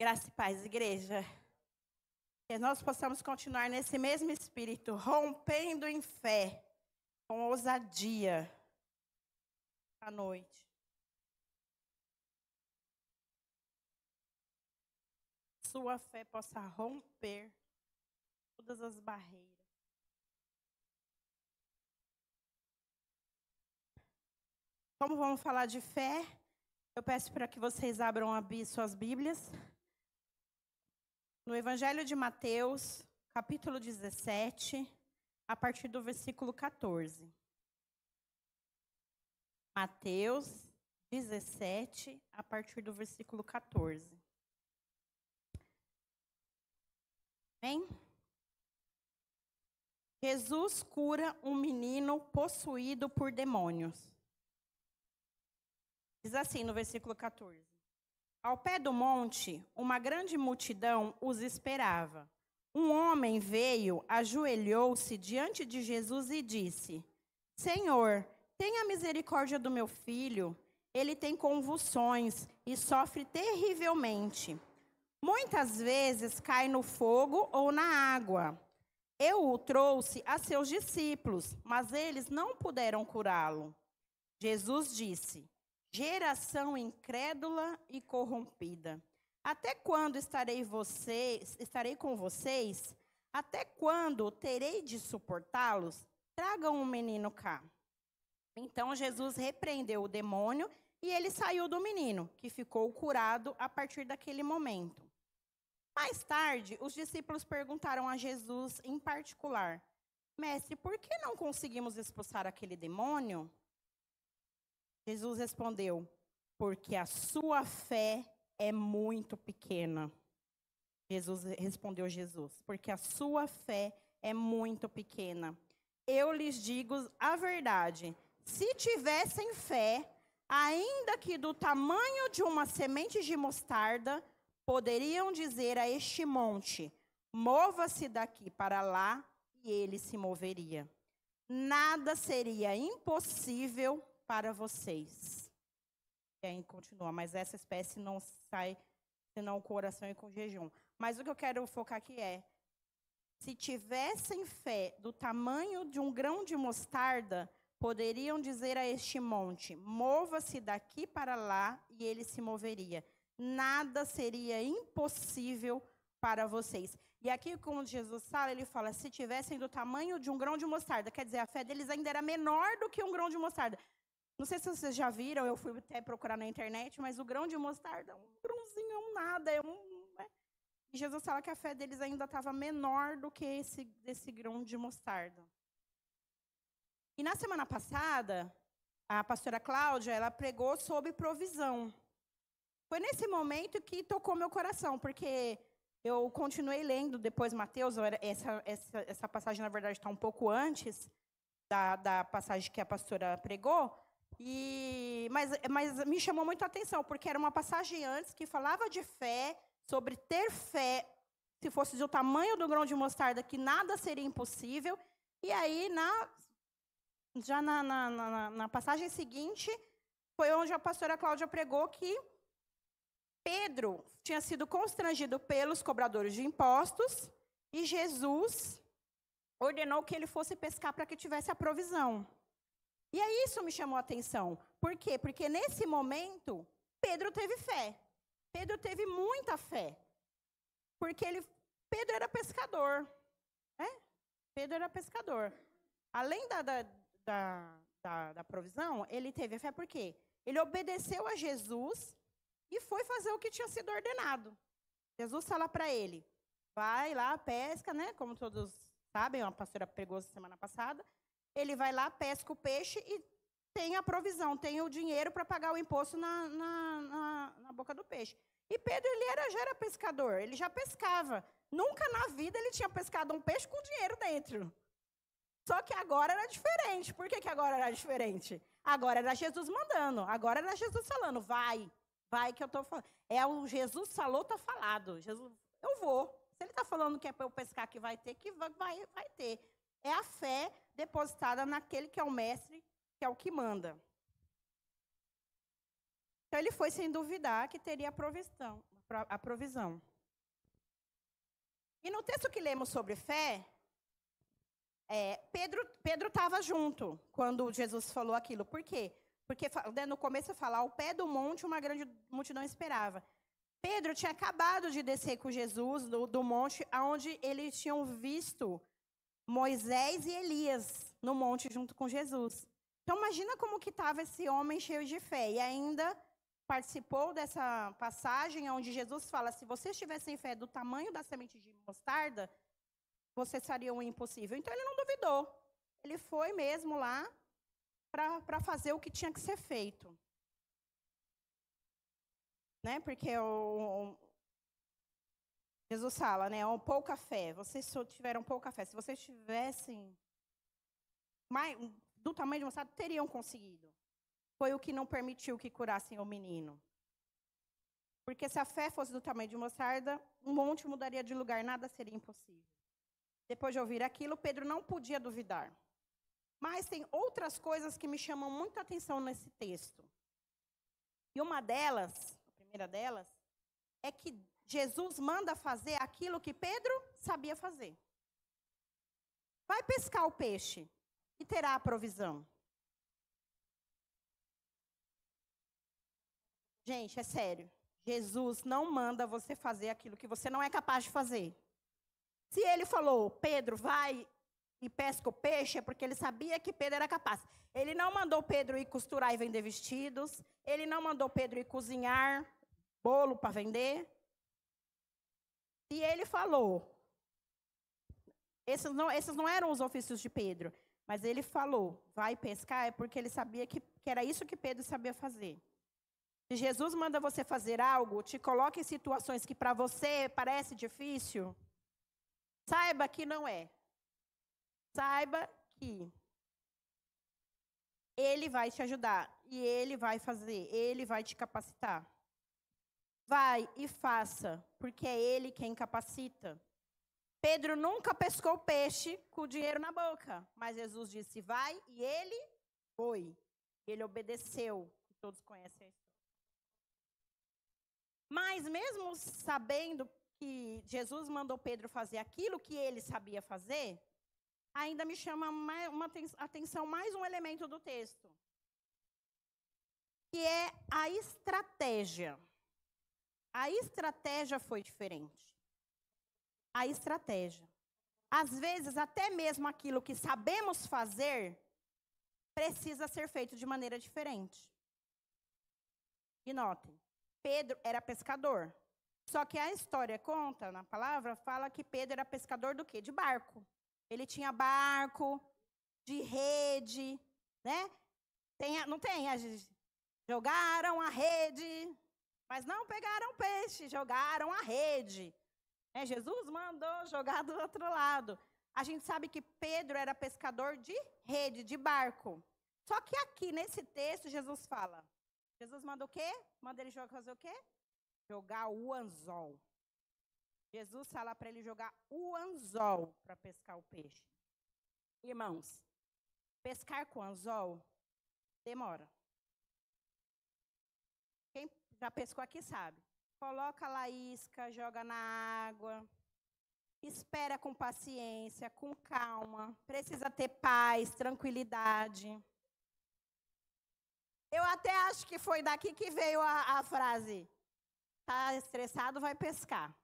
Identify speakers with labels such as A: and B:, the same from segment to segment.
A: Graça e paz, igreja. Que nós possamos continuar nesse mesmo espírito, rompendo em fé, com ousadia, à noite. Sua fé possa romper todas as barreiras. Como vamos falar de fé, eu peço para que vocês abram suas Bíblias. No Evangelho de Mateus, capítulo 17, a partir do versículo 14. Mateus 17, a partir do versículo 14. Amém? Jesus cura um menino possuído por demônios. Diz assim no versículo 14. Ao pé do monte, uma grande multidão os esperava. Um homem veio, ajoelhou-se diante de Jesus e disse: Senhor, tenha misericórdia do meu filho. Ele tem convulsões e sofre terrivelmente. Muitas vezes cai no fogo ou na água. Eu o trouxe a seus discípulos, mas eles não puderam curá-lo. Jesus disse: Geração incrédula e corrompida. Até quando estarei com vocês? Até quando terei de suportá-los? Tragam um menino cá. Então Jesus repreendeu o demônio e ele saiu do menino, que ficou curado a partir daquele momento. Mais tarde, os discípulos perguntaram a Jesus em particular: Mestre, por que não conseguimos expulsar aquele demônio? Jesus respondeu: porque a sua fé é muito pequena. Respondeu Jesus, porque a sua fé é muito pequena. Eu lhes digo a verdade, se tivessem fé, ainda que do tamanho de uma semente de mostarda, poderiam dizer a este monte: mova-se daqui para lá, e ele se moveria. Nada seria impossível para vocês. E aí continua, mas essa espécie não sai senão com oração e com jejum. Mas o que eu quero focar aqui é: se tivessem fé do tamanho de um grão de mostarda, poderiam dizer a este monte: mova-se daqui para lá, e ele se moveria. Nada seria impossível para vocês. E aqui, como Jesus fala, ele fala: se tivessem do tamanho de um grão de mostarda, quer dizer, a fé deles ainda era menor do que um grão de mostarda. Não sei se vocês já viram, eu fui até procurar na internet, mas o grão de mostarda é um grãozinho, é um nada, né? E Jesus fala que a fé deles ainda estava menor do que esse grão de mostarda. E na semana passada, a pastora Cláudia, ela pregou sobre provisão. Foi nesse momento que tocou meu coração, porque eu continuei lendo depois Mateus, essa passagem, na verdade, está um pouco antes da passagem que a pastora pregou, mas me chamou muito a atenção, porque era uma passagem antes que falava de fé, sobre ter fé, se fosse do tamanho do grão de mostarda, que nada seria impossível. E aí, na passagem seguinte, foi onde a pastora Cláudia pregou que Pedro tinha sido constrangido pelos cobradores de impostos e Jesus ordenou que ele fosse pescar para que tivesse a provisão. E aí isso me chamou a atenção. Por quê? Porque nesse momento, Pedro teve fé. Pedro teve muita fé. Porque Pedro era pescador. Pedro era pescador. Além da provisão, ele teve fé por quê? Ele obedeceu a Jesus e foi fazer o que tinha sido ordenado. Jesus fala para ele: vai lá, pesca, né? Como todos sabem, a pastora pregou semana passada. Ele vai lá, pesca o peixe e tem a provisão, tem o dinheiro para pagar o imposto na boca do peixe. E Pedro, já era pescador, ele já pescava. Nunca na vida ele tinha pescado um peixe com dinheiro dentro. Só que agora era diferente. Por que agora era diferente? Agora era Jesus mandando, agora era Jesus falando: vai que eu estou falando. O Jesus falou, está falado. Jesus, eu vou. Se ele está falando que é para eu pescar que vai ter, vai ter. É a fé depositada naquele que é o mestre, que é o que manda. Então ele foi sem duvidar que teria provisão. a provisão. E no texto que lemos sobre fé, Pedro estava junto quando Jesus falou aquilo. Por quê? Porque no começo fala, ao pé do monte uma grande multidão esperava. Pedro tinha acabado de descer com Jesus do monte, onde eles tinham visto Moisés e Elias no monte junto com Jesus. Então imagina como que estava esse homem cheio de fé. E ainda participou dessa passagem onde Jesus fala, se vocês tivessem fé do tamanho da semente de mostarda, vocês fariam o impossível. Então ele não duvidou. Ele foi mesmo lá para fazer o que tinha que ser feito. Né? Porque Jesus fala, né? Pouca fé. Vocês só tiveram pouca fé. Se vocês tivessem do tamanho de mostarda, teriam conseguido. Foi o que não permitiu que curassem o menino. Porque se a fé fosse do tamanho de mostarda, um monte mudaria de lugar, nada seria impossível. Depois de ouvir aquilo, Pedro não podia duvidar. Mas tem outras coisas que me chamam muita atenção nesse texto. E uma delas, a primeira delas, é que Jesus manda fazer aquilo que Pedro sabia fazer. Vai pescar o peixe e terá a provisão. Gente, é sério. Jesus não manda você fazer aquilo que você não é capaz de fazer. Se ele falou, Pedro, vai e pesca o peixe, é porque ele sabia que Pedro era capaz. Ele não mandou Pedro ir costurar e vender vestidos. Ele não mandou Pedro ir cozinhar bolo para vender. E ele falou. Esses não eram os ofícios de Pedro. Mas ele falou, vai pescar, é porque ele sabia que era isso que Pedro sabia fazer. Se Jesus manda você fazer algo, te coloca em situações que para você parece difícil, saiba que não é. Saiba que Ele vai te ajudar. E Ele vai fazer. Ele vai te capacitar. Vai e faça, porque é Ele quem capacita. Pedro nunca pescou peixe com o dinheiro na boca. Mas Jesus disse, vai, e ele foi. Ele obedeceu. Todos conhecem a história. Mas mesmo sabendo que Jesus mandou Pedro fazer aquilo que ele sabia fazer, ainda me chama uma atenção mais um elemento do texto, que é a estratégia. A estratégia foi diferente. A estratégia. Às vezes, até mesmo aquilo que sabemos fazer, precisa ser feito de maneira diferente. E notem, Pedro era pescador. Só que a história conta, na palavra, fala que Pedro era pescador do quê? De barco. Ele tinha barco, de rede, né? Não tem? Jogaram a rede, mas não pegaram peixe, jogaram a rede. Jesus mandou jogar do outro lado. A gente sabe que Pedro era pescador de rede, de barco. Só que aqui, nesse texto, Jesus fala. Jesus manda o quê? Manda ele fazer o quê? Jogar o anzol. Jesus fala para ele jogar o anzol para pescar o peixe. Irmãos, pescar com anzol demora. Quem já pescou aqui sabe. Coloca lá a isca, joga na água, espera com paciência, com calma. Precisa ter paz, tranquilidade. Eu até acho que foi daqui que veio a frase. Tá estressado, vai pescar.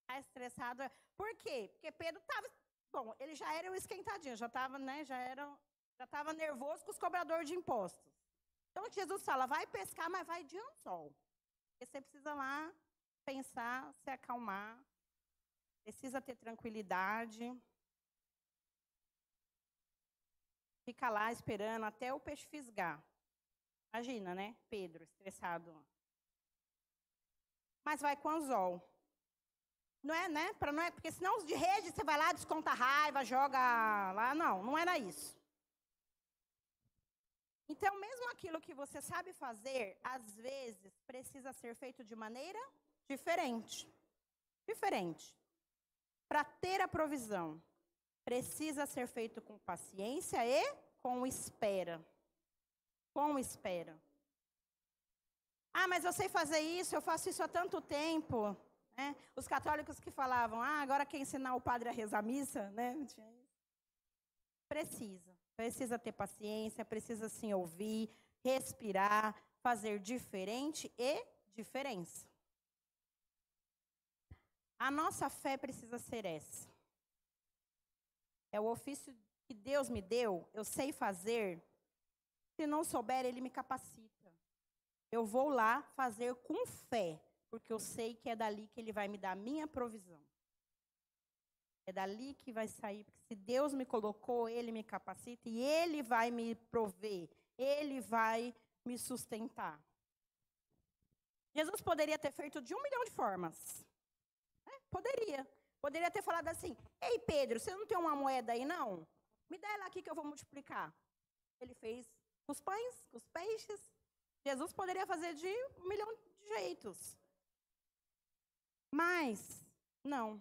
A: Tá estressado. Por quê? Porque Pedro estava... Bom, ele já era um esquentadinho, já estava, né? Já estava nervoso com os cobradores de impostos. Então, Jesus fala, vai pescar, mas vai de anzol. Porque você precisa lá pensar, se acalmar. Precisa ter tranquilidade. Fica lá esperando até o peixe fisgar. Imagina, né? Pedro, estressado. Mas vai com anzol. Não é, né? Não é, porque senão de rede você vai lá, desconta a raiva, joga lá. Não era isso. Então, mesmo aquilo que você sabe fazer, às vezes, precisa ser feito de maneira diferente. Diferente. Para ter a provisão, precisa ser feito com paciência e com espera. Com espera. Ah, mas eu sei fazer isso, eu faço isso há tanto tempo. Né? Os católicos que falavam, agora quer ensinar o padre a rezar a missa, né? Precisa ter paciência, precisa sim ouvir, respirar, fazer diferente e diferença. A nossa fé precisa ser essa. É o ofício que Deus me deu, eu sei fazer. Se não souber, Ele me capacita. Eu vou lá fazer com fé, porque eu sei que é dali que Ele vai me dar a minha provisão. É dali que vai sair, porque se Deus me colocou, Ele me capacita e Ele vai me prover, Ele vai me sustentar. Jesus poderia ter feito de 1 milhão de formas. Poderia. Poderia ter falado assim, ei Pedro, você não tem uma moeda aí não? Me dá ela aqui que eu vou multiplicar. Ele fez com os pães, com os peixes. Jesus poderia fazer de 1 milhão de jeitos. Mas, não.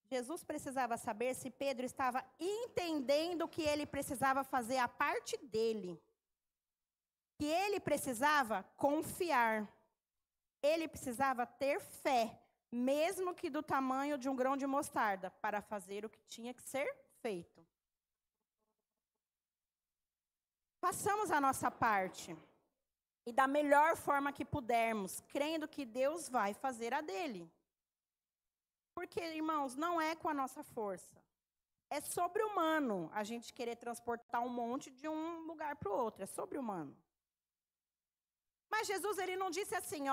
A: Jesus precisava saber se Pedro estava entendendo que ele precisava fazer a parte dele. Que ele precisava confiar. Ele precisava ter fé, mesmo que do tamanho de um grão de mostarda, para fazer o que tinha que ser feito. Façamos a nossa parte. E da melhor forma que pudermos, crendo que Deus vai fazer a dele. Porque, irmãos, não é com a nossa força. É sobre-humano a gente querer transportar um monte de um lugar para o outro. É sobre-humano. Mas Jesus, ele não disse assim,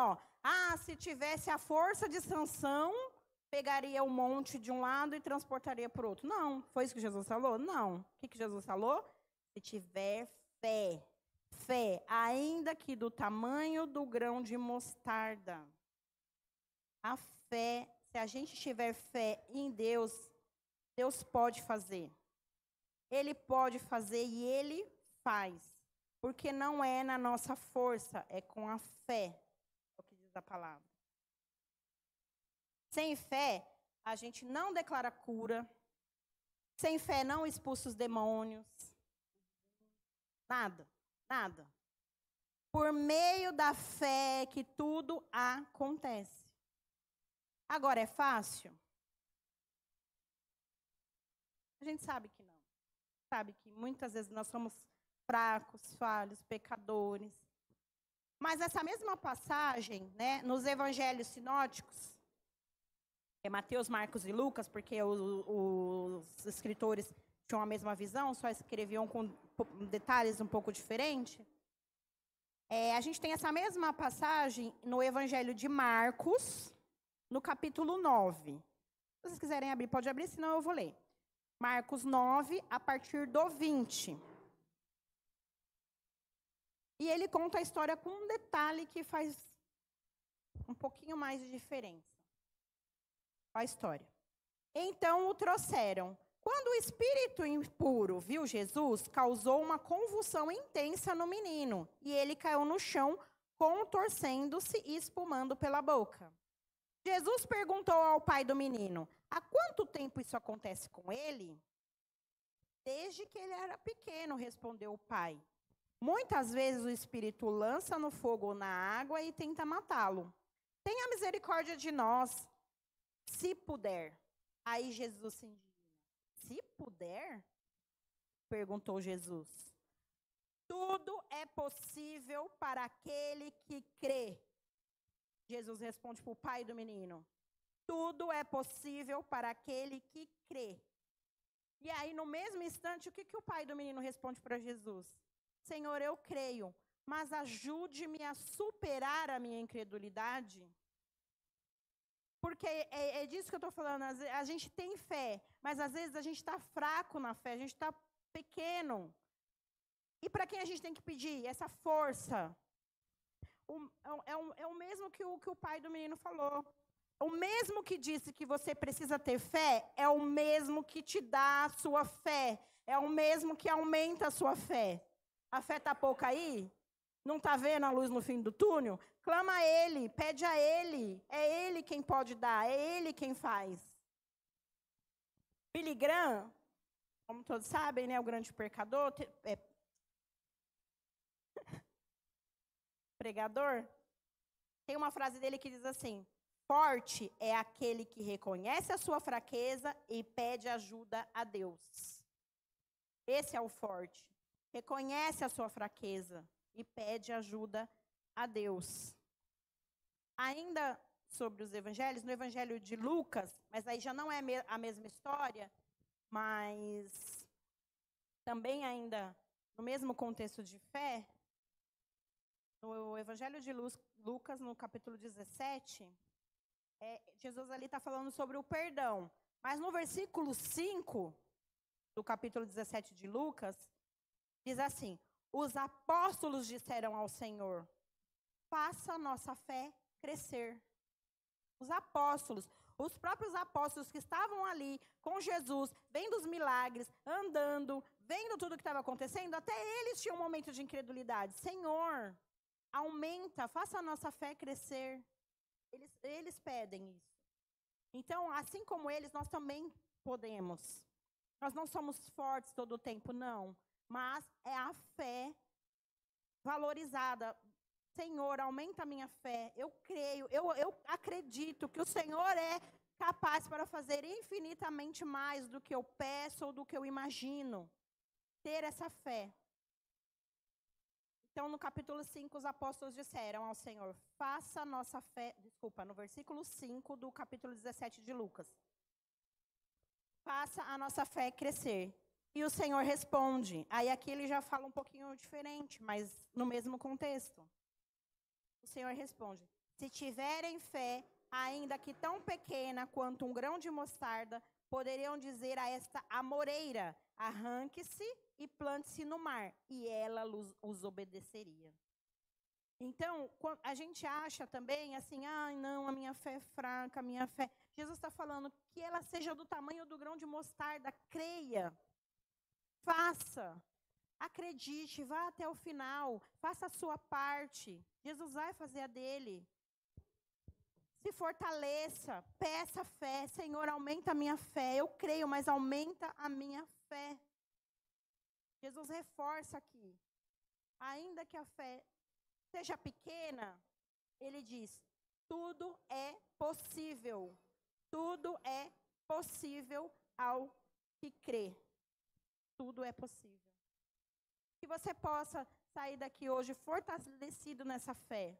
A: se tivesse a força de Sansão, pegaria um monte de um lado e transportaria para o outro. Não, foi isso que Jesus falou? Não. O que Jesus falou? Se tiver fé, ainda que do tamanho do grão de mostarda. A fé, se a gente tiver fé em Deus, Deus pode fazer. Ele pode fazer e Ele faz. Porque não é na nossa força, é com a fé, é o que diz a palavra. Sem fé, a gente não declara cura. Sem fé, não expulsa os demônios. Nada. Por meio da fé que tudo acontece. Agora, é fácil? A gente sabe que não. Sabe que muitas vezes nós somos fracos, falhos, pecadores. Mas essa mesma passagem, né, nos evangelhos sinóticos, é Mateus, Marcos e Lucas, porque os escritores tinham a mesma visão, só escreviam com detalhes um pouco diferentes. A gente tem essa mesma passagem no evangelho de Marcos, no capítulo 9. Se vocês quiserem abrir, pode abrir, senão eu vou ler. Marcos 9, a partir do 20. E ele conta a história com um detalhe que faz um pouquinho mais de diferença. Olha a história. Então o trouxeram. Quando o espírito impuro viu Jesus, causou uma convulsão intensa no menino. E ele caiu no chão, contorcendo-se e espumando pela boca. Jesus perguntou ao pai do menino, há quanto tempo isso acontece com ele? Desde que ele era pequeno, respondeu o pai. Muitas vezes o espírito lança no fogo ou na água e tenta matá-lo. Tenha misericórdia de nós, se puder. Aí Jesus se indigna. Se puder? Perguntou Jesus. Tudo é possível para aquele que crê. Jesus responde para o pai do menino. Tudo é possível para aquele que crê. E aí, no mesmo instante, o que o pai do menino responde para Jesus? Senhor, eu creio, mas ajude-me a superar a minha incredulidade. Porque é disso que eu estou falando. A gente tem fé, mas às vezes a gente está fraco na fé, a gente está pequeno. E para quem a gente tem que pedir? Essa força. É o mesmo que o pai do menino falou. O mesmo que disse que você precisa ter fé, é o mesmo que te dá a sua fé. É o mesmo que aumenta a sua fé. A fé está pouca aí? Não está vendo a luz no fim do túnel? Clama a Ele, pede a Ele. É Ele quem pode dar, é Ele quem faz. Billy Graham, como todos sabem, né, o grande pecador. pregador, tem uma frase dele que diz assim: forte é aquele que reconhece a sua fraqueza e pede ajuda a Deus. Esse é o forte. Reconhece a sua fraqueza e pede ajuda a Deus. Ainda sobre os evangelhos, no evangelho de Lucas, mas aí já não é a mesma história, mas também ainda no mesmo contexto de fé, no evangelho de Lucas, no capítulo 17, Jesus ali está falando sobre o perdão. Mas no versículo 5 do capítulo 17 de Lucas, diz assim: os apóstolos disseram ao Senhor, faça a nossa fé crescer. Os apóstolos, os próprios apóstolos que estavam ali com Jesus, vendo os milagres, andando, vendo tudo o que estava acontecendo, até eles tinham um momento de incredulidade. Senhor, aumenta, faça a nossa fé crescer. Eles pedem isso. Então, assim como eles, nós também podemos. Nós não somos fortes todo o tempo, não. Mas é a fé valorizada. Senhor, aumenta a minha fé. Eu creio, eu acredito que o Senhor é capaz para fazer infinitamente mais do que eu peço ou do que eu imagino. Ter essa fé. Então, no capítulo 5, os apóstolos disseram ao Senhor, faça a nossa fé... Desculpa, no versículo 5 do capítulo 17 de Lucas. Faça a nossa fé crescer. E o Senhor responde. Aí aqui ele já fala um pouquinho diferente, mas no mesmo contexto. O Senhor responde, se tiverem fé, ainda que tão pequena quanto um grão de mostarda, poderiam dizer a esta amoreira, arranque-se e plante-se no mar, e ela os obedeceria. Então, a gente acha também assim, não, a minha fé é fraca, a minha fé... Jesus está falando que ela seja do tamanho do grão de mostarda, creia, faça, acredite, vá até o final, faça a sua parte, Jesus vai fazer a dele. Se fortaleça, peça fé, Senhor, aumenta a minha fé, eu creio, mas aumenta a minha fé. Jesus reforça aqui, ainda que a fé seja pequena, ele diz, tudo é possível. Tudo é possível ao que crê. Tudo é possível. Que você possa sair daqui hoje fortalecido nessa fé.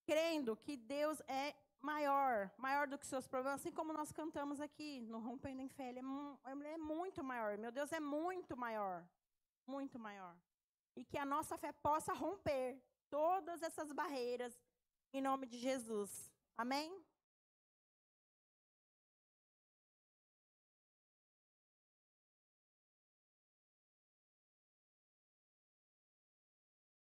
A: Crendo que Deus é maior do que seus problemas, assim como nós cantamos aqui no Rompendo em Fé. Ele é muito maior. Meu Deus é muito maior. Muito maior. E que a nossa fé possa romper todas essas barreiras em nome de Jesus. Amém?